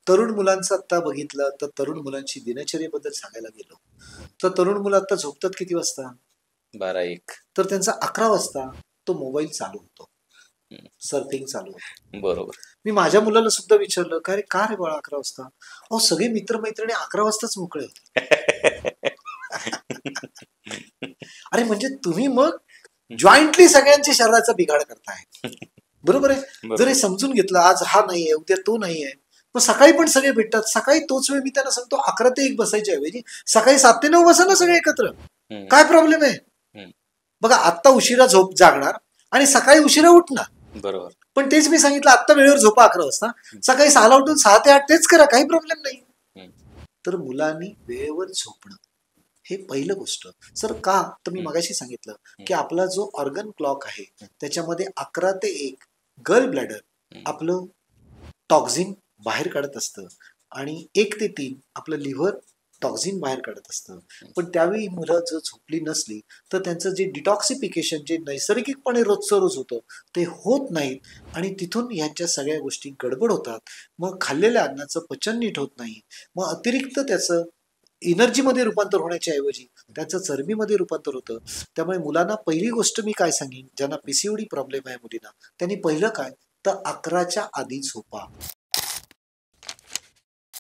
तरुण मुलांचं आता बघितलं तर तरुण मुलांची दिनचर्येबद्दल सांगायला गेलो तर तरुण मुलं आता झोपतात किती वाजता? 12-1. तर त्यांचा 11 वाजता तो मोबाईल चालू होतो, हं. सर्फिंग चालू होतं. बरोबर. मी माझ्या मुलाला सुद्धा विचारलं, "का रे, का रे बाळा 11 वाजता?" अहो, सगळे मित्र-मैत्रिणी 11 वाजताच मोकळे होते. अरे म्हणजे तुम्ही मग जॉईंटली सगळ्यांच्या शरीराचा बिघाड करताय. बरोबर आहे? जर हे बरोबर. समजून घेतलं, आज हा नाहीये, उद्या तो नाहीये. मग सकाळी पण सगळे भेटतात. सकाळी तोच वेळ मी त्यांना सांगतो 11 ते 1 बसायच्या ऐवजी सकाळी 7 ते 9 बसा ना सगळे एकत्र. हं, काय प्रॉब्लेम आहे? हं. बघा आत्ता उशिरा झोप जागणार आणि सकाळी उशिरा उठणार. बरोबर. पण तेच मी सांगितलं आत्ता वेळेवर झोपा 11 वाजता. सकाळी 6ला उठून 6 ते 8 तेच करा, काही प्रॉब्लेम नाही. हं. तर मुलांनी वेळेवर झोपणं हे पहिलं गोष्ट. सर का? तर मी मगाशी सांगितलं की आपला जो ऑर्गन क्लॉक आहे त्याच्यामध्ये 11 ते 1 गल ब्लॅडर आपलं टॉक्झिन बाहेर काढत असतं आणि 1 ते 3 आपलं लिव्हर टॉक्झिन बाहेर काढत असतं. पण त्यावेळी मुलं जर झोपली नसली तर त्यांचं जे डिटॉक्सिफिकेशन जे नैसर्गिकपणे रोजचं रोज होतं ते होत नाहीत आणि तिथून ह्यांच्या सगळ्या गोष्टी गडबड होतात. मग खाल्लेल्या अन्नाचं पचन नीट होत नाही. मग अतिरिक्त त्याचं एनर्जीमध्ये रूपांतर होण्याच्या ऐवजी त्याचं चरबीमध्ये रूपांतर होतं. त्यामुळे मुलांना पहिली गोष्ट मी काय सांगेन, ज्यांना पीसीओडी प्रॉब्लेम आहे मुलींना, त्यांनी पहिलं काय तर 11च्या आधी झोपा.